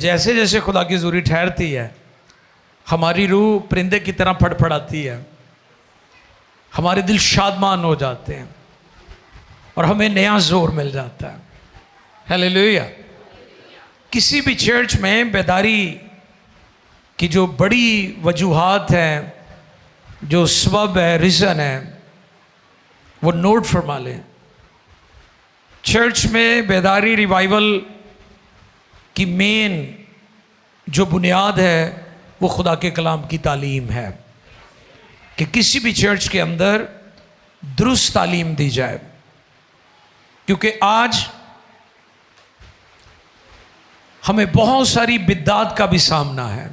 जैसे जैसे खुदा की ज़रूरी ठहरती है, हमारी रूह परिंदे की तरह फड़फड़ाती है, हमारे दिल शादमान हो जाते हैं और हमें नया जोर मिल जाता है। हालेलुया। किसी भी चर्च में बेदारी की जो बड़ी वजूहात हैं, जो सबब है, रीज़न है, वो नोट फरमा लें। चर्च में बेदारी रिवाइवल की मेन जो बुनियाद है वो खुदा के कलाम की तालीम है कि किसी भी चर्च के अंदर दुरुस्त तालीम दी जाए, क्योंकि आज हमें बहुत सारी बिद्दात का भी सामना है।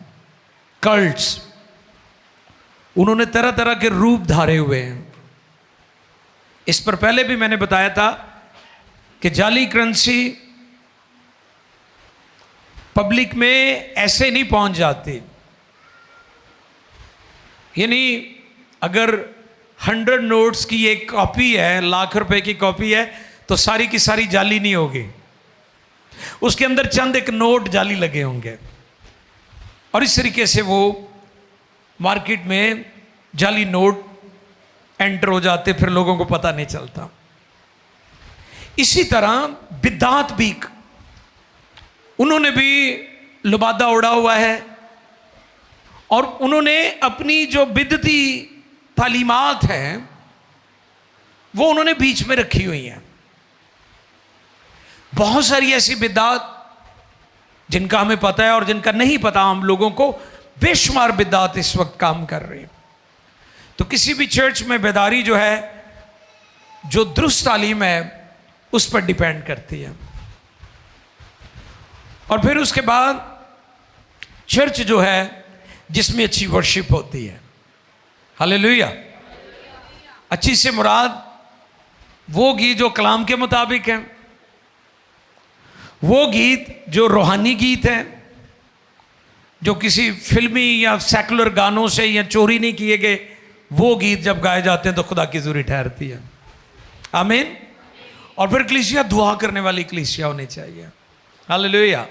कल्ट्स, उन्होंने तरह तरह के रूप धारे हुए हैं। इस पर पहले भी मैंने बताया था कि जाली करेंसी पब्लिक में ऐसे नहीं पहुंच जाती। यानी अगर 100 नोट्स की एक कॉपी है, लाख रुपए की कॉपी है, तो सारी की सारी जाली नहीं होगी, उसके अंदर चंद एक नोट जाली लगे होंगे और इस तरीके से वो मार्केट में जाली नोट एंटर हो जाते, फिर लोगों को पता नहीं चलता। इसी तरह बिद्दात भी, उन्होंने भी लुबादा उड़ा हुआ है और उन्होंने अपनी जो बिदती तालीमात हैं वो उन्होंने बीच में रखी हुई हैं। बहुत सारी ऐसी बिद्दात जिनका हमें पता है और जिनका नहीं पता हम लोगों को, बेशुमार बिद्दात इस वक्त काम कर रही है। तो किसी भी चर्च में बेदारी जो है, जो दुरुस्त तालीम है, उस पर डिपेंड करती है। और फिर उसके बाद चर्च जो है जिसमें अच्छी वर्शिप होती है। हालेलुया। अच्छी से मुराद वो गीत जो कलाम के मुताबिक है, वो गीत जो रूहानी गीत है, जो किसी फिल्मी या सेकुलर गानों से या चोरी नहीं किए गए, वो गीत जब गाए जाते हैं तो खुदा की ज़रूरी ठहरती है। आमीन। और फिर कलीसिया दुआ करने वाली कलीसिया होनी चाहिए। हालेलुया।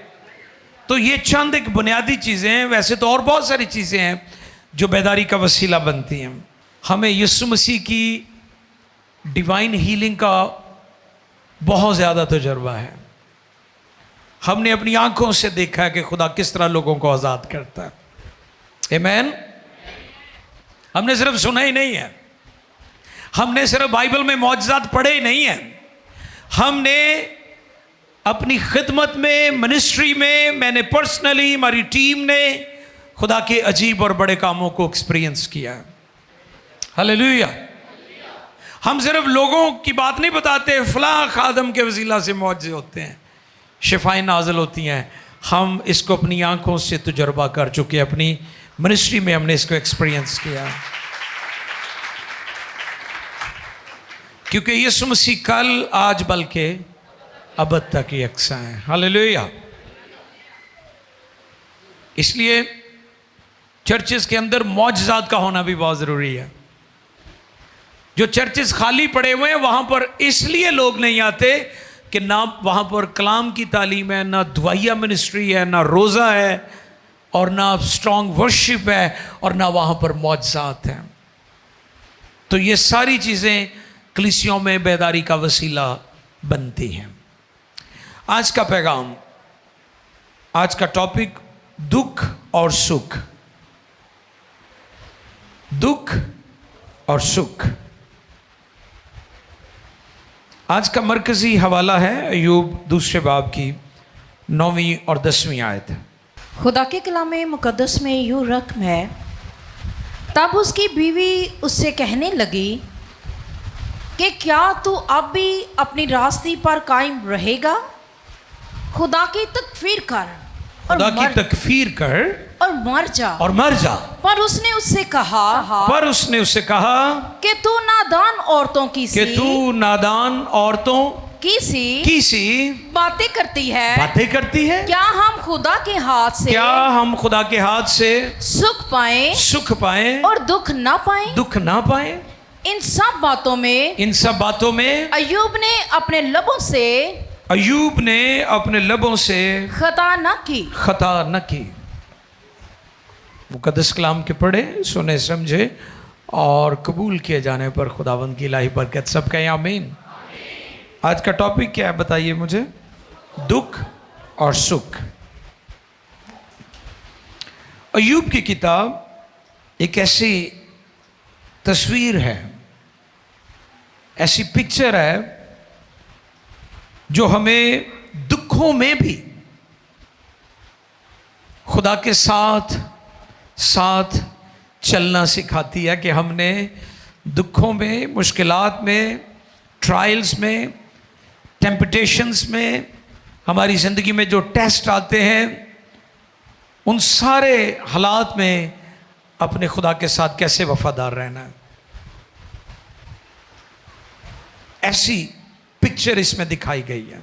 तो ये चंद एक बुनियादी चीज़ें हैं। वैसे तो और बहुत सारी चीज़ें हैं जो बेदारी का वसीला बनती हैं। हमें यीशु मसीह की डिवाइन हीलिंग का बहुत ज़्यादा तजुर्बा है। हमने अपनी आंखों से देखा है कि खुदा किस तरह लोगों को आज़ाद करता है। आमीन। हमने सिर्फ सुना ही नहीं है, हमने सिर्फ बाइबल में मौजज़ात पढ़े ही नहीं है, हमने अपनी खिदमत में, मिनिस्ट्री में, मैंने पर्सनली, हमारी टीम ने खुदा के अजीब और बड़े कामों को एक्सपीरियंस किया। हालेलुया। हम सिर्फ लोगों की बात नहीं बताते, फलां खादम के वसीला से मौजे होते हैं, शिफाएं नाज़िल होती हैं। हम इसको अपनी आंखों से तजुर्बा कर चुके हैं, अपनी मिनिस्ट्री में हमने इसको एक्सपीरियंस किया, क्योंकि यीशु मसीह कल, आज, बल्कि अब तक ही यकसा है। हालेलुया। इसलिए चर्चेस के अंदर मौजज़ात का होना भी बहुत ज़रूरी है। जो चर्चेस खाली पड़े हुए हैं वहाँ पर इसलिए लोग नहीं आते कि ना वहाँ पर कलाम की तालीम है, ना दुआया मिनिस्ट्री है, ना रोज़ा है, और ना स्ट्रॉन्ग वर्शिप है, और ना वहाँ पर मौजज़ात हैं। तो ये सारी चीज़ें कलीसियों में बेदारी का वसीला बनती हैं। आज का पैगाम, आज का टॉपिक दुख और सुख। दुख और सुख। आज का मरकजी हवाला है अय्यूब 2 बाब की 9वीं और 10वीं आयत। खुदा के कलाम मुकद्दस में यूँ रकम है, तब उसकी बीवी उससे कहने लगी कि क्या तू अब भी अपनी रास्ते पर कायम रहेगा? खुदा की तकफीर कर और खुदा की तकफीर कर और मर जा। और मर जा। पर उसने उससे कहा कि तू नादान औरतों की सी बातें करती है। क्या हम खुदा के हाथ से सुख पाएं और दुख ना पाएं? इन सब बातों में अय्यूब ने अपने लबों से अयूब ने अपने लबों से खता न की। खता न की। मुकद्दस कलाम के पढ़े, सुने, समझे और कबूल किए जाने पर खुदावंद की इलाही बरकत। सब कहें आमीन। आज का टॉपिक क्या है बताइए मुझे? दुख और सुख। अयूब की किताब एक ऐसी तस्वीर है, ऐसी पिक्चर है जो हमें दुखों में भी खुदा के साथ साथ चलना सिखाती है कि हमने दुखों में, मुश्किलात में, ट्रायल्स में, टेम्पटेशंस में, हमारी ज़िंदगी में जो टेस्ट आते हैं, उन सारे हालात में अपने खुदा के साथ कैसे वफादार रहना है। ऐसी पिक्चर इसमें दिखाई गई है।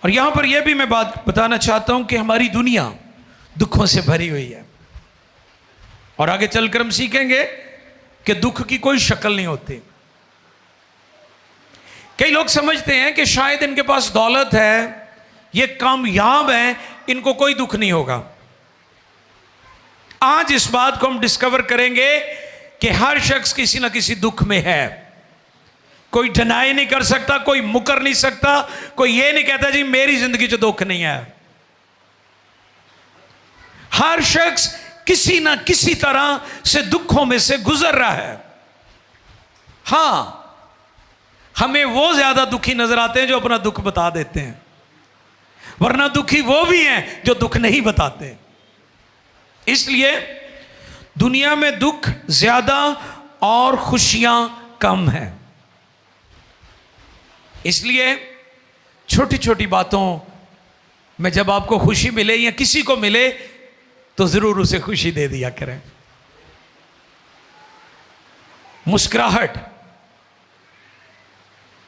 और यहां पर यह भी मैं बात बताना चाहता हूं कि हमारी दुनिया दुखों से भरी हुई है। और आगे चलकर हम सीखेंगे कि दुख की कोई शक्ल नहीं होती। कई लोग समझते हैं कि शायद इनके पास दौलत है, ये कामयाब हैं, इनको कोई दुख नहीं होगा। आज इस बात को हम डिस्कवर करेंगे कि हर शख्स किसी ना किसी दुख में है। कोई डिनाई नहीं कर सकता, कोई मुकर नहीं सकता, कोई ये नहीं कहता जी मेरी जिंदगी जो दुख नहीं है। हर शख्स किसी ना किसी तरह से दुखों में से गुजर रहा है। हां, हमें वो ज्यादा दुखी नजर आते हैं जो अपना दुख बता देते हैं, वरना दुखी वो भी हैं जो दुख नहीं बताते। इसलिए दुनिया में दुख ज्यादा और खुशियां कम हैं। इसलिए छोटी छोटी बातों में जब आपको खुशी मिले या किसी को मिले तो जरूर उसे खुशी दे दिया करें। मुस्कुराहट,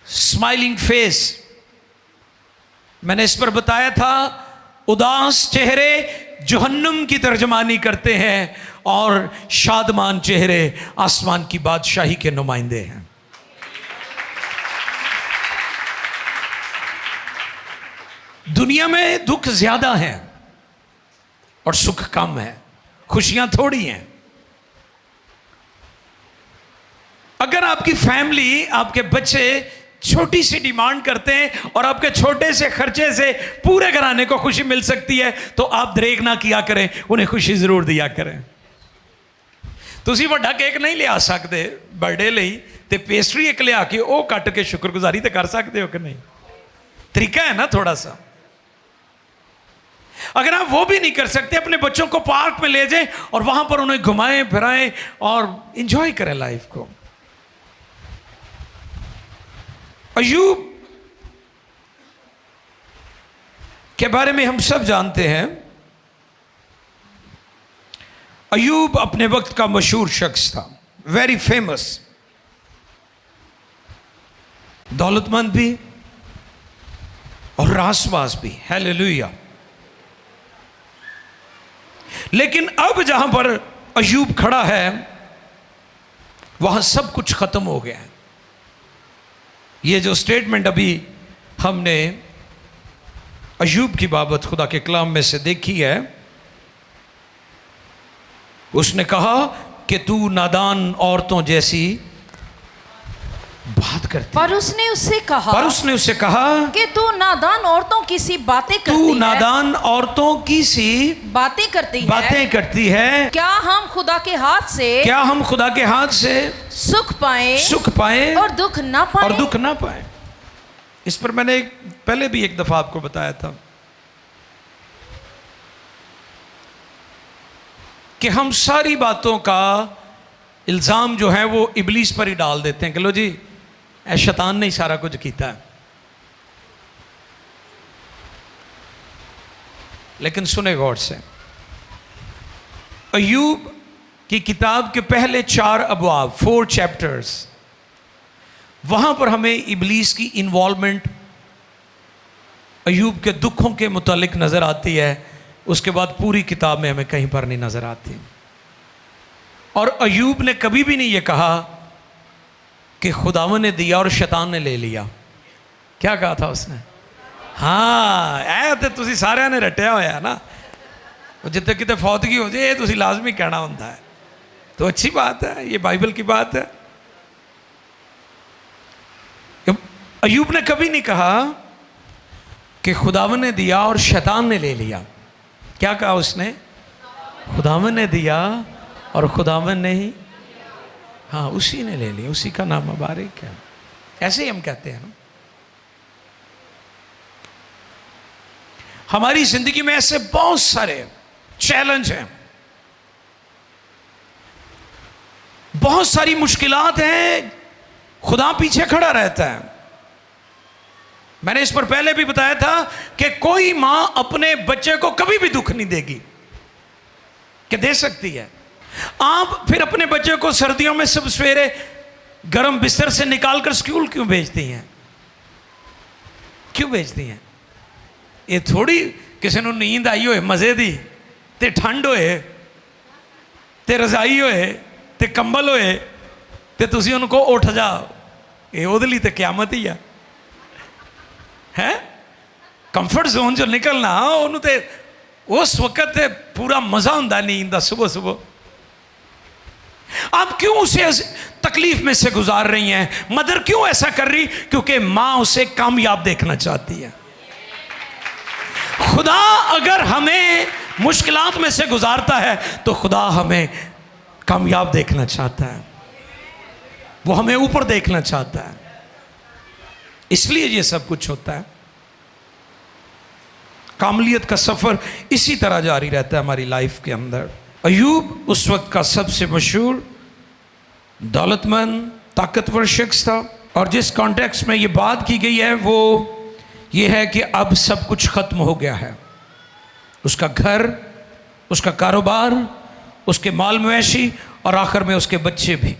स्माइलिंग फेस, मैंने इस पर बताया था, उदास चेहरे जहन्नुम की तर्जमानी करते हैं और शादमान चेहरे आसमान की बादशाही के नुमाइंदे हैं। दुनिया में दुख ज्यादा है और सुख कम है, खुशियां थोड़ी हैं। अगर आपकी फैमिली, आपके बच्चे छोटी सी डिमांड करते हैं और आपके छोटे से खर्चे से पूरे घराने को खुशी मिल सकती है, तो आप दरेक ना किया करें, उन्हें खुशी जरूर दिया करें। तुसी वड्डा केक नहीं ले आ सकते बर्थडे ਲਈ ते पेस्ट्री एक ले आके वो कट के शुक्रगुजारी तो कर सकते हो कि नहीं? तरीका है ना थोड़ा सा। अगर आप वो भी नहीं कर सकते, अपने बच्चों को पार्क में ले जाएं और वहां पर उन्हें घुमाएं फिराएं और एंजॉय करें लाइफ को। अयूब के बारे में हम सब जानते हैं। अयूब अपने वक्त का मशहूर शख्स था, वेरी फेमस, दौलतमंद भी और रासबाज भी। हालेलुया। लेकिन अब जहां पर अयूब खड़ा है वहां सब कुछ खत्म हो गया है। ये जो स्टेटमेंट अभी हमने अयूब की बाबत खुदा के कलाम में से देखी है, उसने कहा कि तू नादान औरतों जैसी बात करती। पर उसने उससे कहा कि तू नादान औरतों की सी बातें करती है। तू नादान औरतों की सी बातें करती है। क्या हम खुदा के हाथ से सुख पाएं और दुख ना पाएं। इस पर मैंने पहले भी एक दफा आपको बताया था कि हम सारी बातों का इल्जाम जो है वो इब्लीस पर ही डाल देते हैं कि लो जी शैतान ने ही सारा कुछ किया है। लेकिन सुने गौर से, अयूब की किताब के पहले 4 अबवाब, 4 चैप्टर्स, वहां पर हमें इब्लीस की इन्वॉल्वमेंट अयूब के दुखों के मुतालिक नजर आती है। उसके बाद पूरी किताब में हमें कहीं पर नहीं नजर आती। और अयूब ने कभी भी नहीं ये कहा कि खुदावन ने दिया और शैतान ने ले लिया। क्या कहा था उसने? हाँ, ऐ तो तुसी सारिਆਂ ने रटिया होया है ना, जितने कितने फौतगी हो जाए ये तुसी लाजमी कहना होता है। तो अच्छी बात है, ये बाइबल की बात है। अयूब ने कभी नहीं कहा कि खुदावन ने दिया और शैतान ने ले लिया। क्या कहा उसने? खुदावन ने दिया और खुदावन ने ही, हाँ, उसी ने ले लिया, उसी का नाम मुबारक है। ऐसे ही हम कहते हैं ना। हमारी जिंदगी में ऐसे बहुत सारे चैलेंज हैं, बहुत सारी मुश्किलात हैं, खुदा पीछे खड़ा रहता है। मैंने इस पर पहले भी बताया था कि कोई मां अपने बच्चे को कभी भी दुख नहीं देगी, कि दे सकती है। आप फिर अपने बच्चे को सर्दियों में सब सवेरे गर्म बिस्तर से निकालकर स्कूल क्यों भेजती हैं? क्यों भेजती हैं? ये थोड़ी किसी को नींद आई होए मजे दी, ते ठंड होए, ते रजाई होए, ते कंबल होए, ते तुसी उनको उठ जाओ, ये ਉਹਦੇ ਲਈ ਤੇ ਕਿਆਮਤ ਹੀ है। कंफर्ट जोन जो निकलना उन्होंने ते उस वक्त ते पूरा मजा होंदा नींद दा सुबह सुबह। आप क्यों उसे तकलीफ में से गुजार रही हैं? मदर क्यों ऐसा कर रही? क्योंकि मां उसे कामयाब देखना चाहती है। खुदा अगर हमें मुश्किलात में से गुजारता है तो खुदा हमें कामयाब देखना चाहता है, वो हमें ऊपर देखना चाहता है, इसलिए ये सब कुछ होता है। कामलियत का सफर इसी तरह जारी रहता है हमारी लाइफ के अंदर। अयूब उस वक्त का सबसे मशहूर दौलतमंद ताकतवर शख्स था, और जिस कॉन्टेक्स्ट में ये बात की गई है वो ये है कि अब सब कुछ खत्म हो गया है। उसका घर, उसका कारोबार, उसके माल मवेशी और आखिर में उसके बच्चे भी,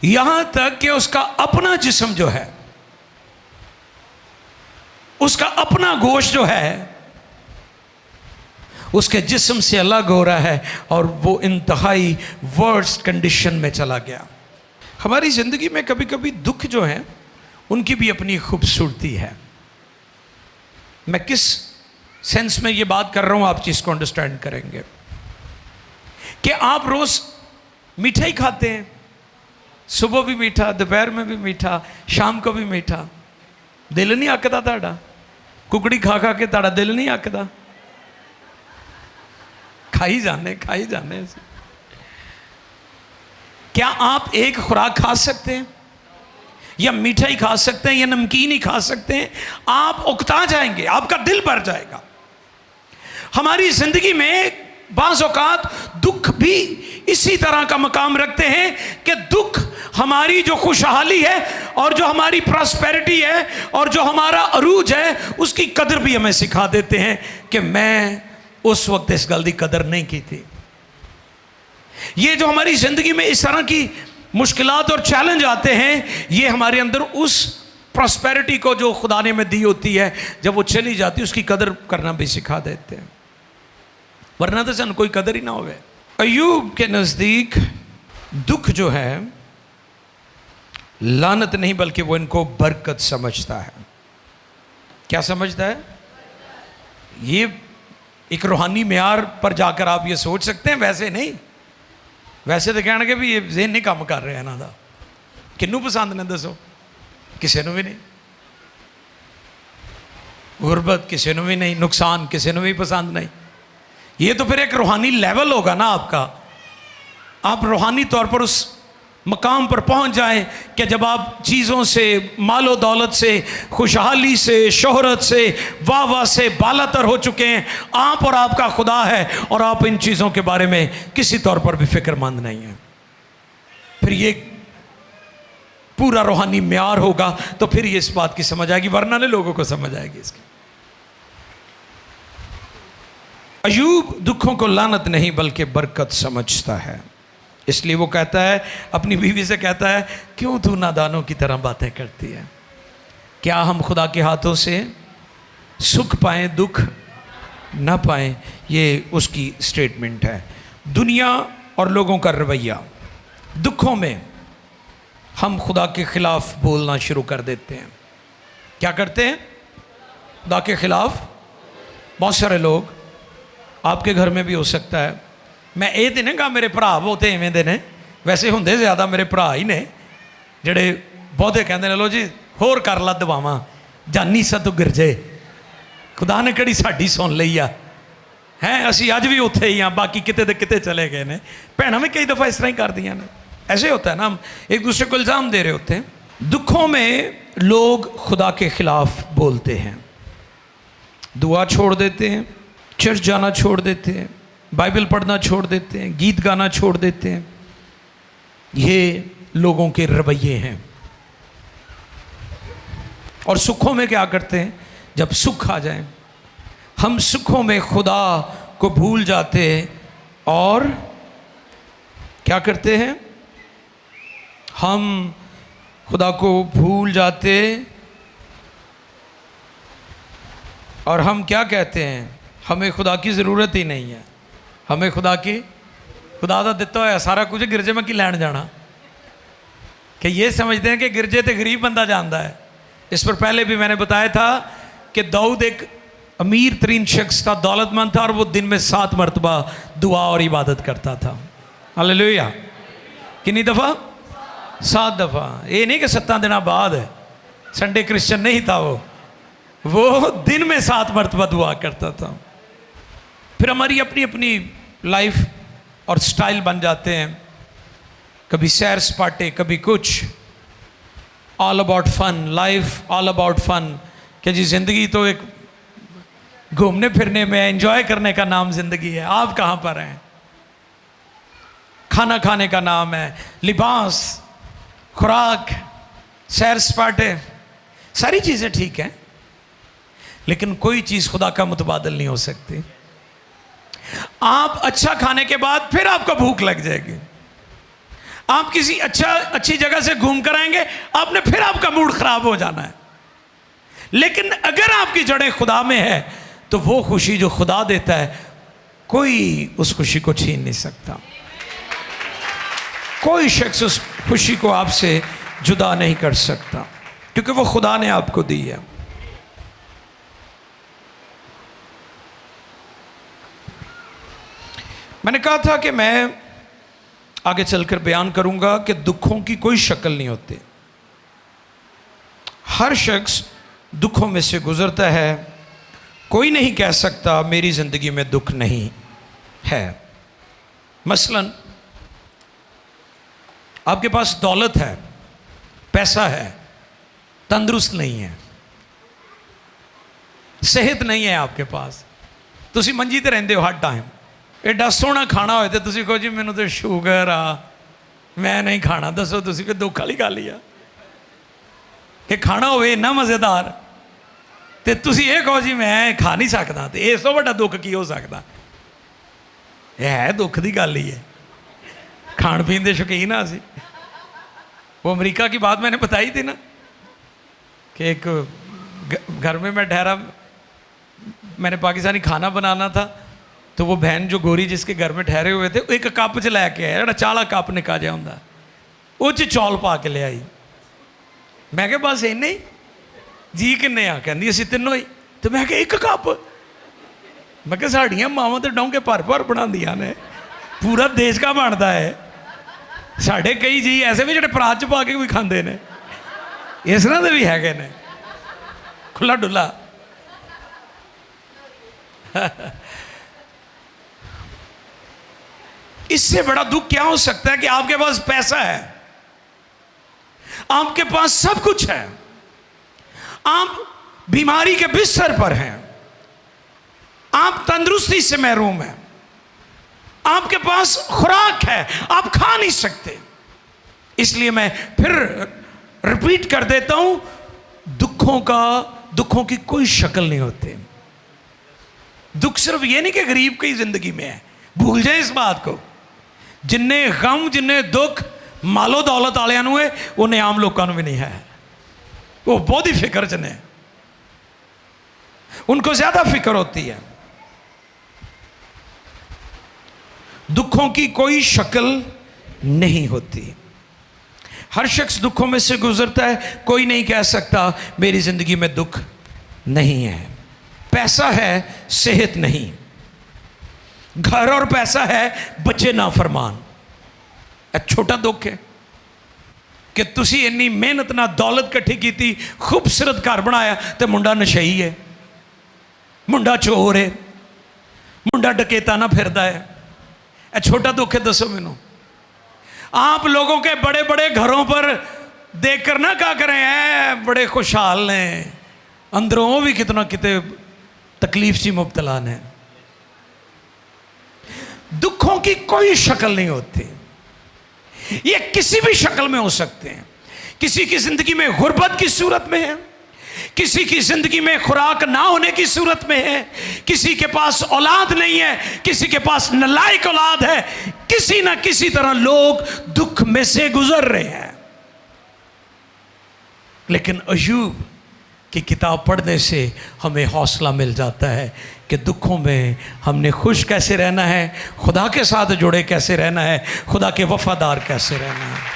यहां तक कि उसका अपना जिस्म जो है, उसका अपना गोश्त जो है, उसके जिस्म से अलग हो रहा है और वो इंतहाई वर्स्ट कंडीशन में चला गया। हमारी ज़िंदगी में कभी कभी दुख जो हैं उनकी भी अपनी खूबसूरती है। मैं किस सेंस में ये बात कर रहा हूँ आप चीज़ को अंडरस्टैंड करेंगे कि आप रोज़ मीठा ही खाते हैं, सुबह भी मीठा, दोपहर में भी मीठा, शाम को भी मीठा। दिल नहीं आकदा ताड़ा? कुकड़ी खा खा के ताड़ा दिल नहीं आकदा? खाई जाने क्या आप एक खुराक खा सकते हैं, या मीठा ही खा सकते हैं, या नमकीन ही खा सकते हैं? आप उकता जाएंगे, आपका दिल भर जाएगा। हमारी जिंदगी में बाज़ औक़ात दुख भी इसी तरह का मकाम रखते हैं कि दुख हमारी जो खुशहाली है और जो हमारी प्रॉस्पेरिटी है और जो हमारा अरूज है उसकी कदर भी हमें सिखा देते हैं कि मैं उस वक्त इस गल की कदर नहीं की थी। ये जो हमारी ज़िंदगी में इस तरह की मुश्किलात और चैलेंज आते हैं, ये हमारे अंदर उस प्रॉस्पेरिटी को जो खुदा ने हमें दी होती है, जब वो चली जाती है उसकी कदर करना भी सिखा देते हैं, वरना तो सन कोई कदर ही ना होवे। अयूब के नज़दीक दुख जो है लानत नहीं बल्कि वो इनको बरकत समझता है। क्या समझता है? ये एक रूहानी म्यार पर जाकर आप ये सोच सकते हैं, वैसे नहीं। वैसे तो कहने के भी ये ज़हन नहीं काम कर रहे हैं इन्हों का। किन्नू पसंद ने दसो? किसी को भी नहीं। गुरबत किसी को भी नहीं, नुकसान किसी को भी पसंद नहीं। ये तो फिर एक रूहानी लेवल होगा ना आपका। आप रूहानी तौर पर उस मकाम पर पहुंच जाएं कि जब आप चीज़ों से, मालो दौलत से, खुशहाली से, शोहरत से, वाह वाह से बालातर हो चुके हैं। आप और आपका खुदा है और आप इन चीज़ों के बारे में किसी तौर पर भी फिक्रमंद नहीं है। फिर ये पूरा रूहानी म्यार होगा तो फिर ये इस बात की समझ आएगी, वरना ने लोगों को समझ आएगी इसकी। अयूब दुखों को लानत नहीं बल्कि बरकत समझता है, इसलिए वो कहता है, अपनी बीवी से कहता है, क्यों तू नादानों की तरह बातें करती है? क्या हम खुदा के हाथों से सुख पाएं, दुख ना पाएं? ये उसकी स्टेटमेंट है। दुनिया और लोगों का रवैया, दुखों में हम खुदा के ख़िलाफ़ बोलना शुरू कर देते हैं। क्या करते हैं? खुदा के खिलाफ। बहुत सारे लोग, आपके घर में भी हो सकता है, मैं ये तो नहीं कहा मेरे भरा बहुते इवें दे ने, वैसे होंगे ज़्यादा मेरे भरा ही ने ਜਿਹੜੇ ਬਹੁਤੇ ਕਹਿੰਦੇ ਨੇ ਲੋ ਜੀ ਹੋਰ ਕਰ ਲਾ ਦਵਾਵਾਂ ਜਾਨੀ ਸਾ ਤੂੰ ਗਿਰਜੇ, ਖੁਦਾ ਨੇ ਕਿਹੜੀ ਸਾਡੀ ਸੁਣ ਲਈ ਆ ਹੈ, ਅਸੀਂ ਅੱਜ ਵੀ ਉੱਥੇ ਹੀ ਆ, ਬਾਕੀ ਕਿਤੇ ਦੇ ਕਿਤੇ ਚਲੇ ਗਏ ਨੇ। ਭੈਣਾਂ ਵੀ ਕਈ दफ़ा इस तरह ही करदियां ने। ऐसे होता है ना, हम एक दूसरे को इल्ज़ाम दे रहे होते हैं। दुखों में लोग खुदा के खिलाफ बोलते हैं, दुआ छोड़ देते हैं, चर्च जाना छोड़ देते हैं, बाइबल पढ़ना छोड़ देते हैं, गीत गाना छोड़ देते हैं। ये लोगों के रवैये हैं। और सुखों में क्या करते हैं? जब सुख आ जाए, हम सुखों में खुदा को भूल जाते हैं और क्या करते हैं? हम खुदा को भूल जाते और हम क्या कहते हैं? हमें खुदा की ज़रूरत ही नहीं है, हमें खुदा दा दिता होया सारा कुछ, गिरजे में की लैन जाना। कि ये समझते हैं कि गिरजे तो गरीब बंदा जानता है। इस पर पहले भी मैंने बताया था कि दाऊद एक अमीर तरीन शख्स था, दौलतमंद था, और वो दिन में 7 मरतबा दुआ और इबादत करता था। हालेलुया। कितनी दफ़ा? 7 दफ़ा। ये नहीं कि 7 दिनों बाद है, संडे क्रिश्चियन नहीं था वो दिन में 7 मरतबा दुआ करता था। फिर हमारी अपनी अपनी लाइफ और स्टाइल बन जाते हैं, कभी सैर सपाटे, कभी कुछ, all about fun, life all about fun. कि जी ज़िंदगी तो एक घूमने फिरने में, एंजॉय करने का नाम ज़िंदगी है। आप कहाँ पर हैं? खाना खाने का नाम है, लिबास, खुराक, सैर सपाटे, सारी चीज़ें ठीक हैं, लेकिन कोई चीज़ खुदा का मुतबादल नहीं हो सकती। आप अच्छा खाने के बाद फिर आपको भूख लग जाएगी, आप किसी अच्छी जगह से घूम कर आएंगे, आपने फिर आपका मूड खराब हो जाना है। लेकिन अगर आपकी जड़ें खुदा में है तो वो खुशी जो खुदा देता है, कोई उस खुशी को छीन नहीं सकता। कोई शख्स उस खुशी को आपसे जुदा नहीं कर सकता, क्योंकि वो खुदा ने आपको दी है। मैंने कहा था कि मैं आगे चलकर बयान करूंगा कि दुखों की कोई शक्ल नहीं होती। हर शख्स दुखों में से गुजरता है। कोई नहीं कह सकता मेरी ज़िंदगी में दुख नहीं है। मसलन आपके पास दौलत है, पैसा है, तंदुरुस्त नहीं है, सेहत नहीं है आपके पास, तुसी मंजी ते रहिंदे हो हर टाइम। एडा सोहना खाना होए तो तुसी कहो जी मैनू तो शुगर आ, मैं नहीं खाना। दसो तुसी कोई दुख वाली गल ही आ कि खाना होवे इन्ना मज़ेदार तो तुसी ये कहो जी मैं खा नहीं सकता, तो इस तो बड़ा दुख की हो सकता? यह है दुख की गल ही है। खान पीन के शौकीन आ सी। वो अमेरिका की बात मैंने बताई थी ना कि एक घर में मैं ठहरा, मैंने पाकिस्तानी खाना बनाना था, तो वो बहन जो गोरी जिसके घर में ठहरे हुए थे, एक कप च लैके आया, जो चाला कप निका जहा होंगे, वो चौल पा के ले आई। मैं क्या बस इन्ने ही जी किन्ने आ? कहती असी तीनों ही। तो मैं क्या एक कप? मैं क्या साड़ियाँ मावां तो डोंगे भर भर बनांदियां ने, पूरा देश का बनता है। साढ़े कई जी ऐसे भी जो परात च पा के भी खाते हैं, इस तरह के भी है ने, खुला डुला। इससे बड़ा दुख क्या हो सकता है कि आपके पास पैसा है, आपके पास सब कुछ है, आप बीमारी के बिस्तर पर हैं, आप तंदुरुस्ती से महरूम हैं, आपके पास खुराक है, आप खा नहीं सकते। इसलिए मैं फिर रिपीट कर देता हूं, दुखों की कोई शक्ल नहीं होती। दुख सिर्फ ये नहीं कि गरीब की जिंदगी में है, भूल जाए इस बात को। जिन्ने गम, जिन्ने दुख मालो दौलत वालियां नूं है, उन्हें आम लोगों भी नहीं है। वो बहुत ही फिक्र च ने, उनको ज्यादा फिक्र होती है। दुखों की कोई शक्ल नहीं होती। हर शख्स दुखों में से गुजरता है, कोई नहीं कह सकता मेरी ज़िंदगी में दुख नहीं है। पैसा है, सेहत नहीं। घर और पैसा है, बच्चे नाफरमान। छोटा दुख है कि तुसी इन्नी मेहनत ना दौलत इकट्ठी की थी, खूबसूरत घर बनाया, तो मुंडा नशई है, मुंडा चोर है, मुंडा डकेता ना फिरदा है। छोटा दुख है। दसो मैनू, आप लोगों के बड़े बड़े घरों पर देखकर ना क्या करें, हैं बड़े खुशहाल हैं, अंदरों वो भी कितना कितने तकलीफ सी मुब्तला ने। दुखों की कोई शक्ल नहीं होती, ये किसी भी शक्ल में हो सकते हैं। किसी की जिंदगी में गुर्बत की सूरत में है, किसी की जिंदगी में खुराक ना होने की सूरत में है, किसी के पास औलाद नहीं है, किसी के पास नालायक औलाद है। किसी ना किसी तरह लोग दुख में से गुजर रहे हैं। लेकिन अय्यूब की किताब पढ़ने से हमें हौसला मिल जाता है कि दुखों में हमने खुश कैसे रहना है, खुदा के साथ जुड़े कैसे रहना है, खुदा के वफादार कैसे रहना है।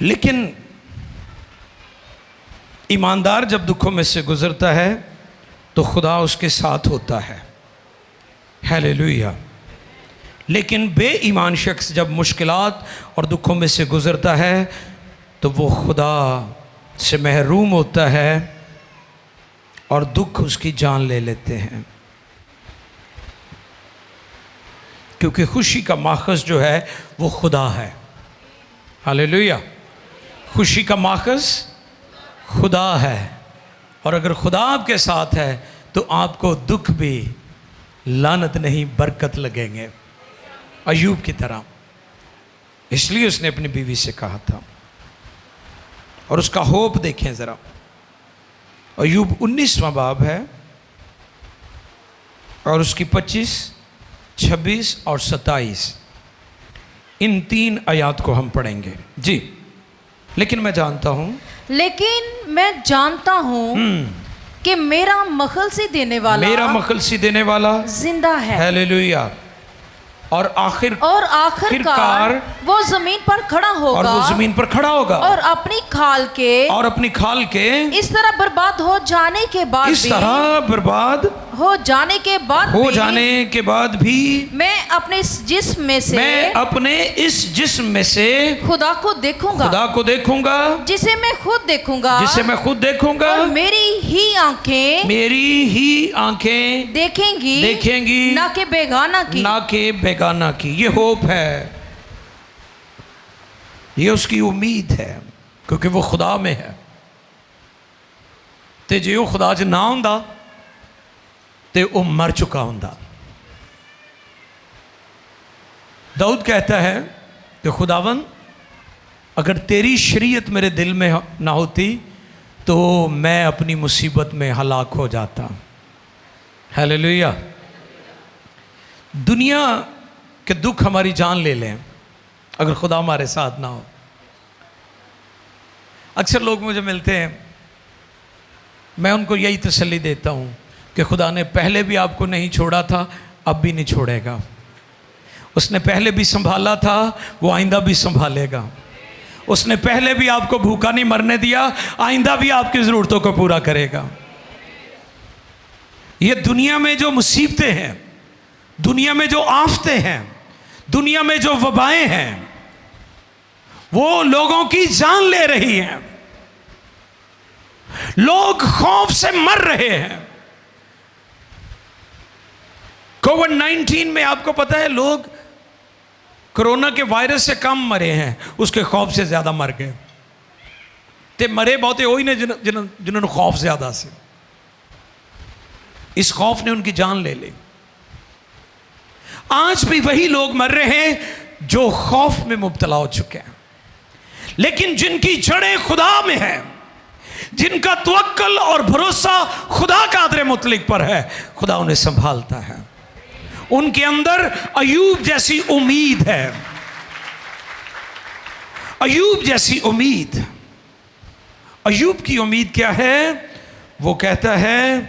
लेकिन ईमानदार जब दुखों में से गुजरता है तो खुदा उसके साथ होता है। हालेलुया। लेकिन बेईमान शख्स जब मुश्किलात और दुखों में से गुजरता है तो वो खुदा से महरूम होता है और दुख उसकी जान ले लेते हैं। क्योंकि खुशी का माखज़ जो है वो खुदा है। हालेलुया। खुशी का माखज़ खुदा है, और अगर खुदा आपके साथ है तो आपको दुख भी लानत नहीं बरकत लगेंगे, अय्यूब की तरह। इसलिए उसने अपनी बीवी से कहा था, और उसका होप देखें ज़रा। अय्यूब 19वां बाब है और उसकी 25, 26 और 27 इन 3 आयात को हम पढ़ेंगे जी। लेकिन मैं जानता हूँ कि मेरा मखलसी देने वाला जिंदा है। हालेलुया। और आखिरकार वो जमीन पर खड़ा होगा, और अपनी खाल के इस तरह बर्बाद हो जाने के बाद भी मैं अपने इस जिस्म में से खुदा को देखूंगा, जिसे मैं खुद देखूंगा, और मेरी ही आंखें देखेंगी ना कि बेगाना की। ये होप है, ये उसकी उम्मीद है, क्योंकि वो खुदा में है। ते जे वो खुदा च ना हुंदा ते वो मर चुका हुंदा। दाऊद कहता है कि खुदावन, अगर तेरी शरीयत मेरे दिल में ना होती तो मैं अपनी मुसीबत में हलाक हो जाता। हालेलुया। दुनिया के दुख हमारी जान ले लें अगर खुदा हमारे साथ ना हो। अक्सर लोग मुझे मिलते हैं, मैं उनको यही तसल्ली देता हूँ कि खुदा ने पहले भी आपको नहीं छोड़ा था, अब भी नहीं छोड़ेगा। उसने पहले भी संभाला था, वो आइंदा भी संभालेगा। उसने पहले भी आपको भूखा नहीं मरने दिया, आइंदा भी आपकी ज़रूरतों को पूरा करेगा। ये दुनिया में जो मुसीबतें हैं, दुनिया में जो आफतें हैं, दुनिया में जो वबाएं हैं, वो लोगों की जान ले रही हैं। लोग खौफ से मर रहे हैं। कोविड-19 में आपको पता है लोग कोरोना के वायरस से कम मरे हैं, उसके खौफ से ज्यादा मर गए। ते मरे बहुते वही ने जिन्होंने खौफ ज्यादा से, इस खौफ ने उनकी जान ले ली। आज भी वही लोग मर रहे हैं जो खौफ में मुब्तला हो चुके हैं। लेकिन जिनकी जड़ें खुदा में हैं, जिनका तवक्कल और भरोसा खुदा कादर मुतलिक पर है, खुदा उन्हें संभालता है। उनके अंदर अय्यूब जैसी उम्मीद है, अय्यूब जैसी उम्मीद। अय्यूब की उम्मीद क्या है? वो कहता है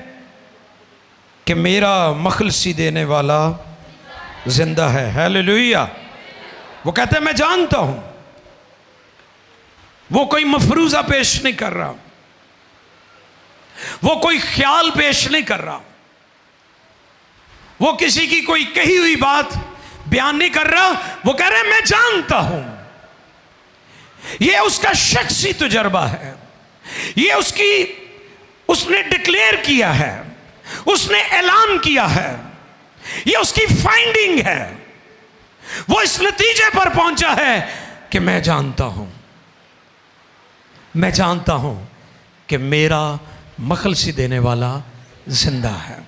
कि मेरा मखलसी देने वाला जिंदा है। हालेलुया। वो कहता है मैं जानता हूं। वो कोई मफरूजा पेश नहीं कर रहा, वो कोई ख्याल पेश नहीं कर रहा, वो किसी की कोई कही हुई बात बयान नहीं कर रहा। वो कह रहा है मैं जानता हूं। यह उसका शख्सी तजुर्बा है, यह उसने डिक्लेयर किया है, उसने ऐलान किया है, यह उसकी फाइंडिंग है। वो इस नतीजे पर पहुंचा है कि मैं जानता हूं, मैं जानता हूं कि मेरा मखलसी देने वाला जिंदा है।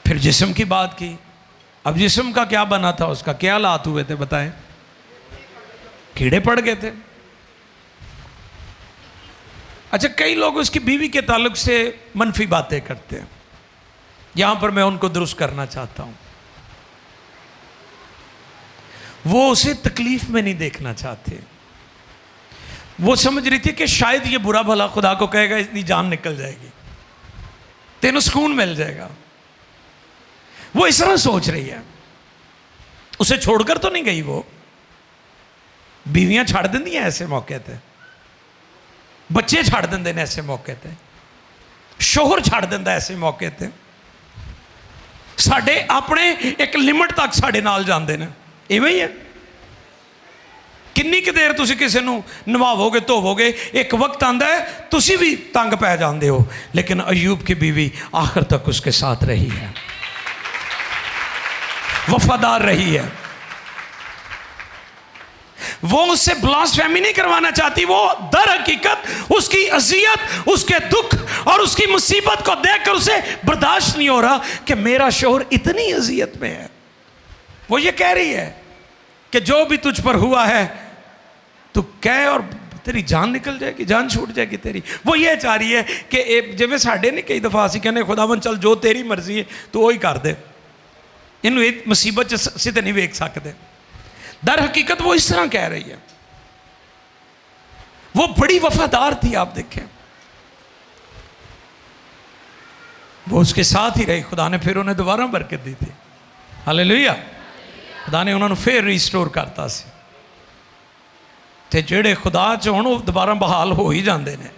फिर जिस्म की बात की। अब जिस्म का क्या बना था, उसका क्या हालात हुए थे बताएं? कीड़े पड़ गए थे। अच्छा, कई लोग उसकी बीवी के ताल्लुक से मनफी बातें करते हैं, यहां पर मैं उनको दुरुस्त करना चाहता हूं। वो उसे तकलीफ में नहीं देखना चाहते। वो समझ रही थी कि शायद ये बुरा भला खुदा को कहेगा इतनी जान निकल जाएगी, तेनों सुकून मिल जाएगा। वो इस तरह सोच रही है। उसे छोड़कर तो नहीं गई वो। बीवियां छड़ देंदी हैं ऐसे मौके पे, बच्चे छड़ देंगे ने ऐसे मौके पे, शोहर छड़ देंदा ऐसे मौके पे। साडे अपने एक लिमिट तक साडे नाल जांदे ने, इवें ही है। किन्नी कि देर तुसी किसी नूं नवावोगे धोवोगे, एक वक्त आंदा है तुसी भी तंग पै जांदे हो। लेकिन अयूब की बीवी आखिर तक उसके साथ रही है, वफादार रही है। वो उससे ब्लास्फेमी नहीं करवाना चाहती। वो दर हकीकत उसकी अजियत, उसके दुख और उसकी मुसीबत को देखकर उसे बर्दाश्त नहीं हो रहा कि मेरा शोहर इतनी अजियत में है। वो ये कह रही है कि जो भी तुझ पर हुआ है तू कह और तेरी जान निकल जाएगी, जान छूट जाएगी तेरी। वो ये चाह रही है कि जिवें साडे ने कई दफा असीं कहने खुदावन चल जो तेरी मर्जी है तू वही कर दे, इनू एक मुसीबत से तो नहीं वेख सकते। दर हकीकत वो इस तरह कह रही है। वो बड़ी वफादार थी, आप देखें, वो उसके साथ ही रही। खुदा ने फिर उन्हें दोबारा बरकत दी थी। हालेलुया। खुदा ने उन्होंने फिर रिस्टोर करता सी। ते जेड़े खुदा च हुण वो दोबारा बहाल हो ही जाते हैं।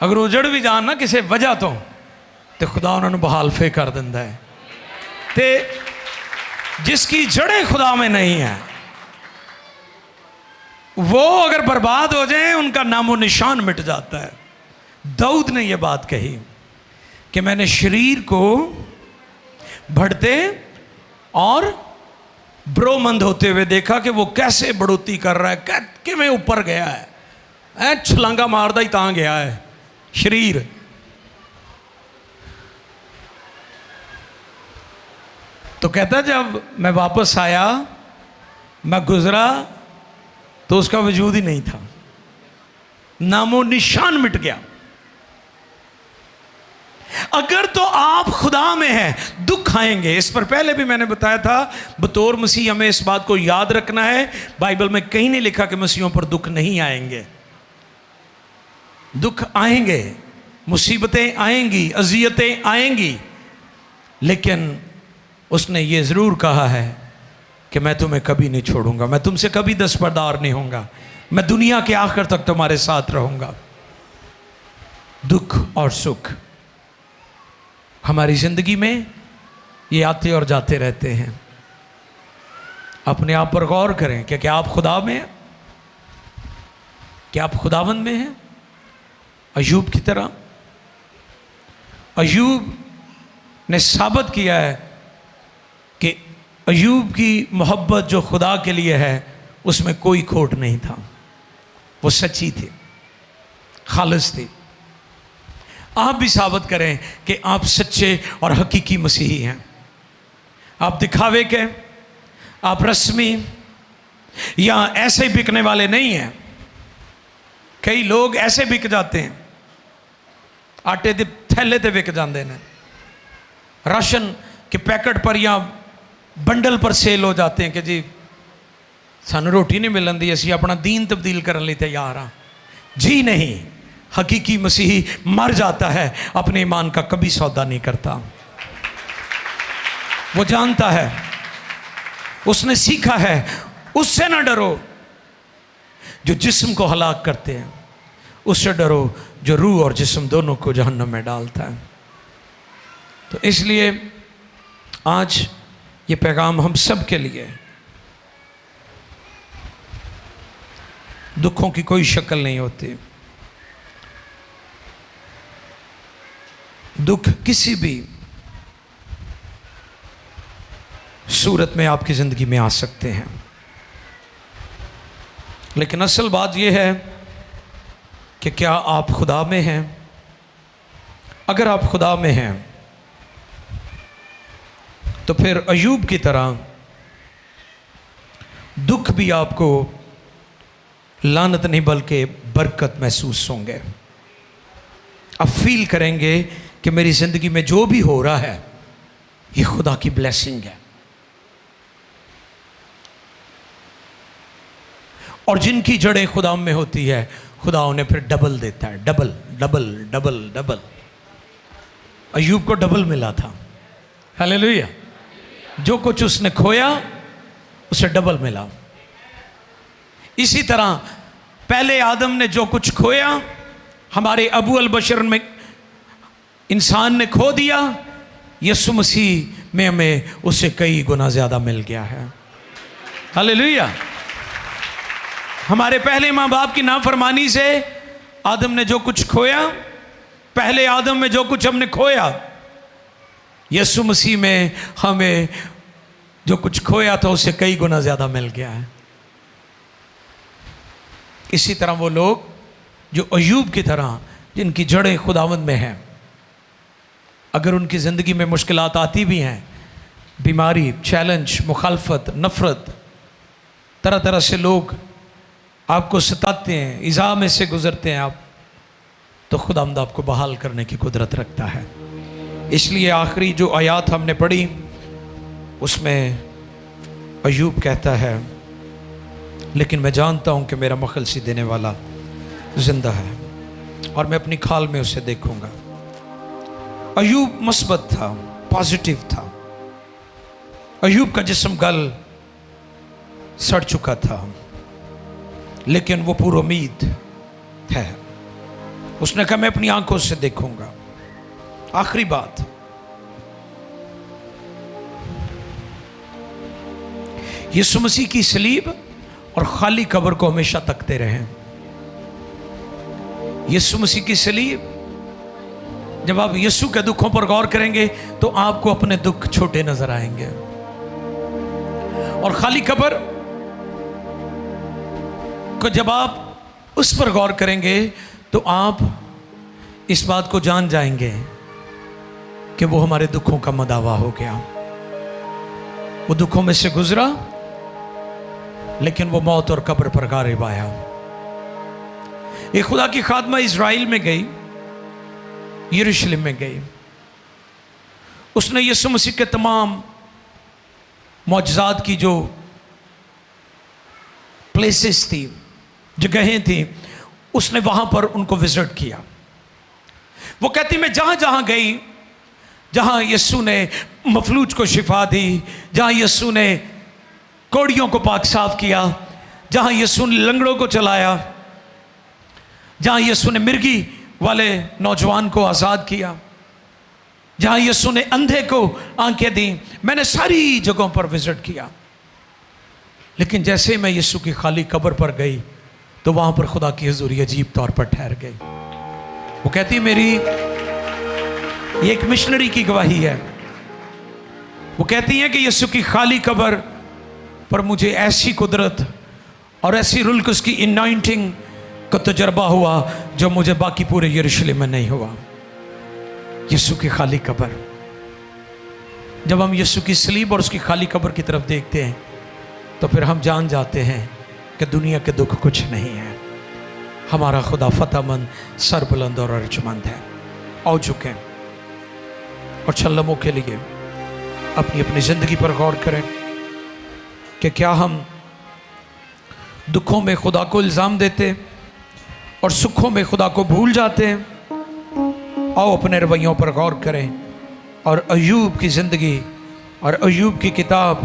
अगर उजड़ भी जान ना किसी वजह तो खुदा उन्होंने बहाल फिर कर दिंदा है। ते जिसकी जड़ें खुदा में नहीं है वो अगर बर्बाद हो जाए उनका नामो निशान मिट जाता है। दाऊद ने यह बात कही कि मैंने शरीर को बढ़ते और ब्रोमंद होते हुए देखा कि वो कैसे बढ़ोतरी कर रहा है, किवें ऊपर गया है, छलांगा मारदा ही तां गया है शरीर। तो कहता जब मैं वापस आया, मैं गुजरा तो उसका वजूद ही नहीं था, नामो निशान मिट गया। अगर तो आप खुदा में हैं दुख आएंगे। इस पर पहले भी मैंने बताया था, बतौर मसीह हमें इस बात को याद रखना है। बाइबल में कहीं नहीं लिखा कि मसीहों पर दुख नहीं आएंगे। दुख आएंगे, मुसीबतें आएंगी, अजियतें आएंगी, लेकिन उसने ये ज़रूर कहा है कि मैं तुम्हें कभी नहीं छोड़ूंगा, मैं तुमसे कभी दस्तबरदार नहीं होऊंगा, मैं दुनिया के आखिर तक तुम्हारे साथ रहूंगा। दुख और सुख हमारी ज़िंदगी में ये आते और जाते रहते हैं। अपने आप पर गौर करें कि क्या आप खुदा में हैं, क्या आप खुदावंद में हैं? अयूब की तरह। अयूब ने साबित किया है कि अयूब की मोहब्बत जो खुदा के लिए है उसमें कोई खोट नहीं था, वो सच्ची थी, खालिस थी। आप भी साबित करें कि आप सच्चे और हकीकी मसीही हैं। आप दिखावे के, आप रस्मी या ऐसे बिकने वाले नहीं हैं। कई लोग ऐसे बिक जाते हैं, आटे के थैले ते बिक जाते हैं, राशन के पैकेट पर या बंडल पर सेल हो जाते हैं कि जी सानू रोटी नहीं मिलन दी, असी अपना दीन तब्दील करने लिए तैयार हाँ। जी नहीं, हकीकी मसीही मर जाता है, अपने ईमान का कभी सौदा नहीं करता। वो जानता है उसने सीखा है, उससे ना डरो जो जिस्म को हलाक करते हैं, उससे डरो जो रूह और जिस्म दोनों को जहन्नम में डालता है। तो इसलिए आज ये पैगाम हम सब के लिए है। दुखों की कोई शक्ल नहीं होती। दुख किसी भी सूरत में आपकी ज़िंदगी में आ सकते हैं, लेकिन असल बात यह है कि क्या आप खुदा में हैं। अगर आप खुदा में हैं तो फिर अयूब की तरह दुख भी आपको लानत नहीं बल्कि बरकत महसूस होंगे। आप फील करेंगे कि मेरी ज़िंदगी में जो भी हो रहा है ये खुदा की ब्लेसिंग है। और जिनकी जड़ें खुदा में होती है, खुदा उन्हें फिर डबल देता है। Double double double double. Ayub को डबल मिला था। हालेलुया। जो कुछ उसने खोया उसे डबल मिला। इसी तरह पहले आदम ने जो कुछ खोया, हमारे अबू अल बशर में इंसान ने खो दिया, यीशु मसीह में हमें उससे कई गुना ज़्यादा मिल गया है। हालेलुया। हमारे पहले माँ बाप की नाफरमानी से आदम ने जो कुछ खोया, पहले आदम में जो कुछ हमने खोया, यीशु मसीह में हमें जो कुछ खोया था उससे कई गुना ज़्यादा मिल गया है। इसी तरह वो लोग जो अयूब की तरह जिनकी जड़ें खुदावंद में हैं, अगर उनकी ज़िंदगी में मुश्किलात आती भी हैं, बीमारी, चैलेंज, मुखालफत, नफ़रत, तरह तरह से लोग आपको सताते हैं, इज़ा में से गुज़रते हैं आप, तो खुदावंद आपको बहाल करने की कुदरत रखता है। इसलिए आखिरी जो आयत हमने पढ़ी उसमें अयूब कहता है, लेकिन मैं जानता हूँ कि मेरा मखलसी देने वाला ज़िंदा है और मैं अपनी खाल में उसे देखूँगा। अयूब मुस्बत था, पॉजिटिव था। अयूब का जिस्म गल सड़ चुका था, लेकिन वो पूरी उम्मीद है। उसने कहा मैं अपनी आंखों से देखूंगा। आखिरी बात, यीशु मसीह की सलीब और खाली कब्र को हमेशा तकते रहें। यीशु मसीह की सलीब, जब आप यीशु के दुखों पर गौर करेंगे तो आपको अपने दुख छोटे नजर आएंगे। और खाली कब्र को जब आप उस पर गौर करेंगे तो आप इस बात को जान जाएंगे कि वो हमारे दुखों का मदावा हो गया। वो दुखों में से गुजरा, लेकिन वो मौत और कब्र पर गालिब आया। एक खुदा की खादमा इज़राइल में गई, यरूशलेम में गई। उसने यीशु मसीह के तमाम मौजज़ात की जो प्लेसेस थी, जगहें थी, उसने वहाँ पर उनको विजिट किया। वो कहती मैं जहाँ जहाँ गई, जहाँ यीशु ने मफलूज को शिफा दी, जहाँ यीशु ने कोड़ियों को पाक साफ किया, जहाँ यीशु ने लंगड़ों को चलाया, जहाँ यीशु ने मिर्गी वाले नौजवान को आज़ाद किया, जहाँ यीशु ने अंधे को आंखें दी, मैंने सारी जगहों पर विजिट किया। लेकिन जैसे मैं यीशु की खाली कब्र पर गई तो वहाँ पर खुदा की हुजूरी अजीब तौर पर ठहर गई। वो कहती मेरी ये एक मिशनरी की गवाही है। वो कहती हैं कि यीशु की खाली कब्र पर मुझे ऐसी कुदरत और ऐसी रुल्कुस की इनॉइंटिंग का तजर्बा हुआ जो मुझे बाकी पूरे यरूशलेम में नहीं हुआ। यीशु की खाली कब्र, जब हम यीशु की सलीब और उसकी खाली कब्र की तरफ देखते हैं तो फिर हम जान जाते हैं कि दुनिया के दुख कुछ नहीं है। हमारा खुदा फतेहमंद, सरबुलंद और अर्जमंद है। आओ झुकें और चंद लम्हों के लिए अपनी अपनी ज़िंदगी पर गौर करें कि क्या हम दुखों में खुदा को इल्ज़ाम देते और सुखों में खुदा को भूल जाते हैं। आओ अपने रवैयों पर गौर करें और अयूब की ज़िंदगी और अयूब की किताब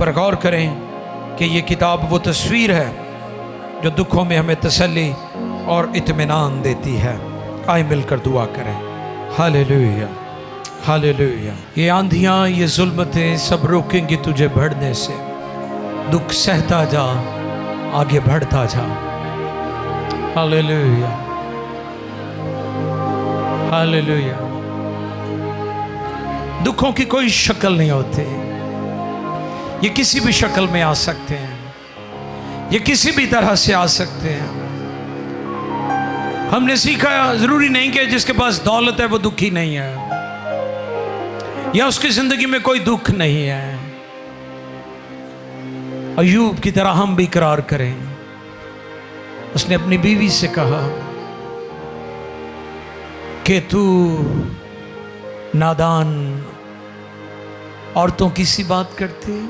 पर गौर करें कि ये किताब वो तस्वीर है जो दुखों में हमें तसल्ली और इत्मीनान देती है। आए मिलकर दुआ करें। Hallelujah, hallelujah. ये आंधियाँ, ये जुल्मतें सब रोकेंगी तुझे बढ़ने से। दुख सहता जा, आगे बढ़ता जा। Hallelujah, hallelujah. दुखों की कोई शक्ल नहीं होती, ये किसी भी शक्ल में आ सकते हैं, ये किसी भी तरह से आ सकते हैं। हमने सीखा जरूरी नहीं कि जिसके पास दौलत है वो दुखी नहीं है, या उसकी जिंदगी में कोई दुख नहीं है। अय्यूब की तरह हम भी इकरार करें। उसने अपनी बीवी से कहा कि तू नादान औरतों की सी बात करती है,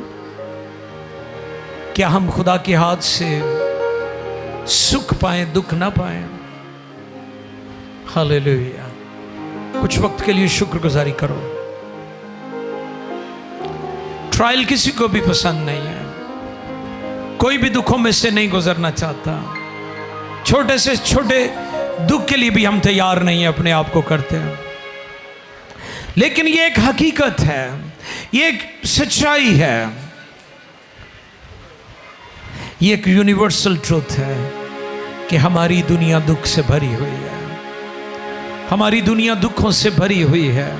क्या हम खुदा के हाथ से सुख पाए, दुख ना पाए। हालेलुया। कुछ वक्त के लिए शुक्रगुजारी करो। ट्रायल किसी को भी पसंद नहीं है, कोई भी दुखों में से नहीं गुजरना चाहता। छोटे से छोटे दुख के लिए भी हम तैयार नहीं है, अपने आप को करते हैं। लेकिन ये एक हकीकत है, ये एक सच्चाई है, ये एक यूनिवर्सल ट्रूथ है कि हमारी दुनिया दुख से भरी हुई है। हमारी दुनिया दुखों से भरी हुई है।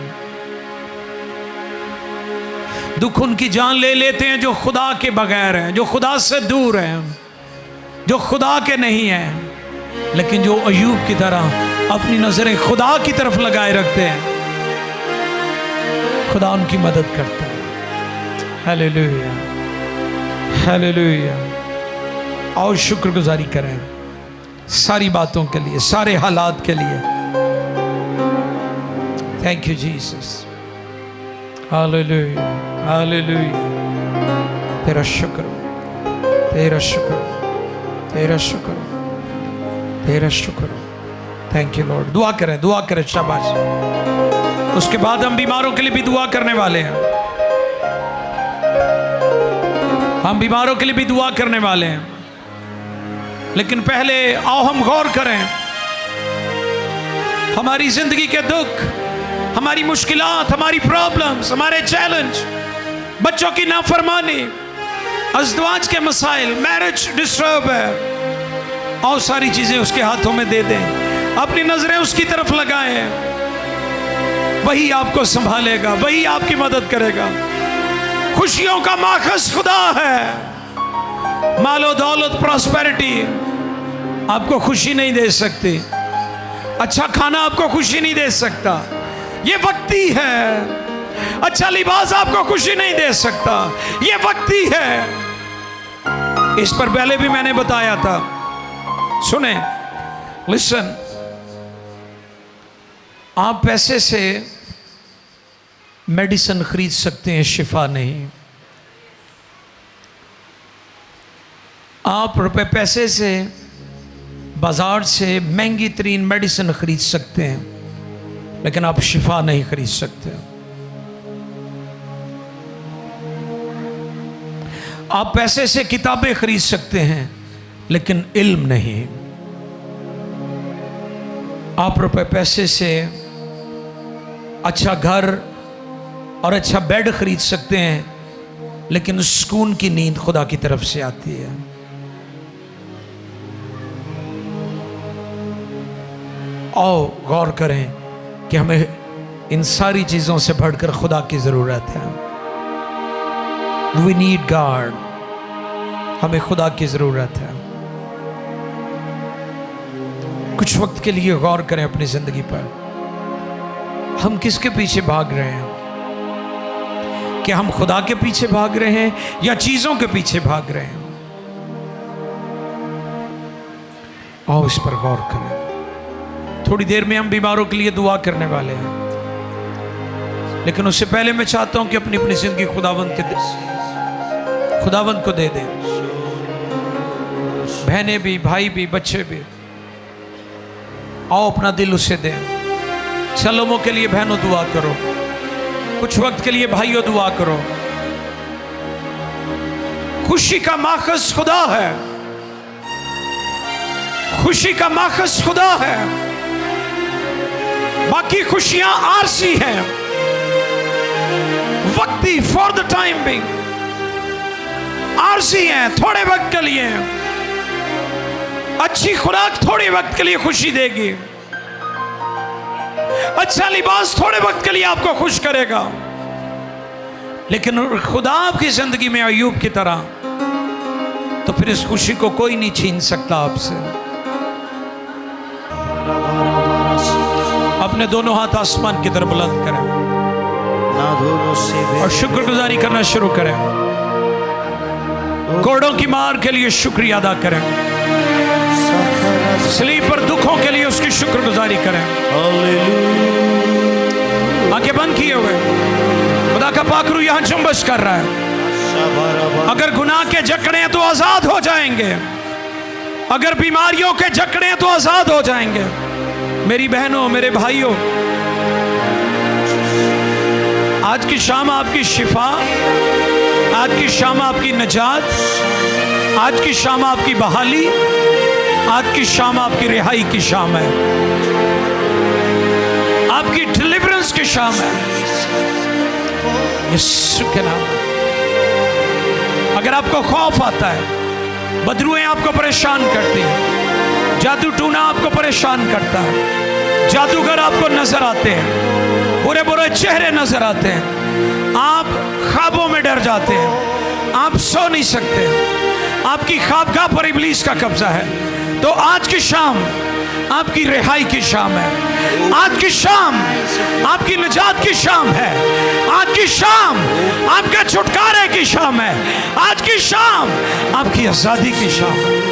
दुख उनकी जान ले लेते हैं जो खुदा के बगैर हैं, जो खुदा से दूर हैं, जो खुदा के नहीं हैं। लेकिन जो अय्यूब की तरह अपनी नजरें खुदा की तरफ लगाए रखते हैं, खुदा उनकी मदद करता है। Hallelujah, hallelujah. और शुक्रगुजारी करें सारी बातों के लिए, सारे हालात के लिए। Thank you Jesus. Hallelujah, hallelujah. तेरा शुक्र, तेरा शुक्र, तेरा शुक्र, तेरा शुक्र। Thank you Lord. दुआ करें, दुआ करें, शाबाश। उसके बाद हम बीमारों के लिए भी दुआ करने वाले हैं। हम बीमारों के लिए भी दुआ करने वाले हैं। लेकिन पहले आओ हम गौर करें हमारी जिंदगी के दुख, हमारी मुश्किलात, हमारी प्रॉब्लम्स, हमारे चैलेंज, बच्चों की नाफरमानी, अज़दवाज के मसाइल, मैरिज डिस्टर्ब है। और सारी चीजें उसके हाथों में दे दें, अपनी नजरें उसकी तरफ लगाएं। वही आपको संभालेगा, वही आपकी मदद करेगा। खुशियों का माखज़ खुदा है। मालो दौलत, प्रॉस्पेरिटी आपको खुशी नहीं दे सकती। अच्छा खाना आपको खुशी नहीं दे सकता, ये वक्ती है। अच्छा लिबास आपको खुशी नहीं दे सकता, ये वक्ती है। इस पर पहले भी मैंने बताया था। सुने, लिसन। आप पैसे से मेडिसिन खरीद सकते हैं, शिफा नहीं। आप रुपए पैसे से बाजार से महंगी तरीन मेडिसिन खरीद सकते हैं, लेकिन आप शिफा नहीं खरीद सकते। आप पैसे से किताबें खरीद सकते हैं, लेकिन इल्म नहीं। आप रुपए पैसे से अच्छा घर और अच्छा बेड खरीद सकते हैं, लेकिन सुकून की नींद खुदा की तरफ से आती है। आओ गौर करें कि हमें इन सारी चीज़ों से बढ़कर खुदा की ज़रूरत है। We need God. हमें खुदा की ज़रूरत है। कुछ वक्त के लिए गौर करें अपनी ज़िंदगी पर। हम किसके पीछे भाग रहे हैं? क्या हम खुदा के पीछे भाग रहे हैं या चीज़ों के पीछे भाग रहे हैं? आओ इस पर गौर करें। थोड़ी देर में हम बीमारों के लिए दुआ करने वाले हैं, लेकिन उससे पहले मैं चाहता हूं कि अपनी अपनी जिंदगी खुदावंद को दे दें। बहनें भी, भाई भी, बच्चे भी, आओ अपना दिल उसे दें। सलोमों के लिए बहनों दुआ करो, कुछ वक्त के लिए भाइयों दुआ करो। खुशी का माखज खुदा है, खुशी का माखज खुदा है। बाकी खुशियां आरसी हैं, वक्ती, for the time being RC हैं, थोड़े वक्त के लिए। अच्छी खुराक थोड़े वक्त के लिए खुशी देगी, अच्छा लिबास थोड़े वक्त के लिए आपको खुश करेगा, लेकिन खुदा आपकी जिंदगी में अय्यूब की तरह, तो फिर इस खुशी को कोई नहीं छीन सकता आपसे। अपने दोनों हाथ आसमान की तरफ बुलंद करें और शुक्रगुजारी करना शुरू करें। कोड़ों की मार के लिए शुक्रिया अदा करें, सलीब पर दुखों के लिए उसकी शुक्रगुजारी करें। आंखें बंद किए हुए खुदा का पाक रूह यहां जुम्बश कर रहा है। अगर गुनाह के जकड़े हैं तो आजाद हो जाएंगे, अगर बीमारियों के जकड़े हैं तो आजाद हो जाएंगे। मेरी बहनों, मेरे भाइयों, आज की शाम आपकी शिफा, आज की शाम आपकी नजात, आज की शाम आपकी बहाली, आज की शाम आपकी रिहाई की शाम है, आपकी डिलीवरेंस की शाम है, यीशु के नाम। अगर आपको खौफ आता है, बदरुएं आपको परेशान करती हैं, जादू टूना आपको परेशान करता है, जादूगर आपको नजर आते हैं, बुरे बुरे चेहरे नजर आते हैं, आप ख्वाबों में डर जाते हैं, आप सो नहीं सकते, आपकी ख्वाबगाह पर इब्लीस का कब्जा है, तो आज की शाम आपकी रिहाई की शाम है। आज की शाम आपकी निजात की शाम है। आज की शाम आपके छुटकारे की शाम है। आज की शाम आपकी आजादी की शाम है।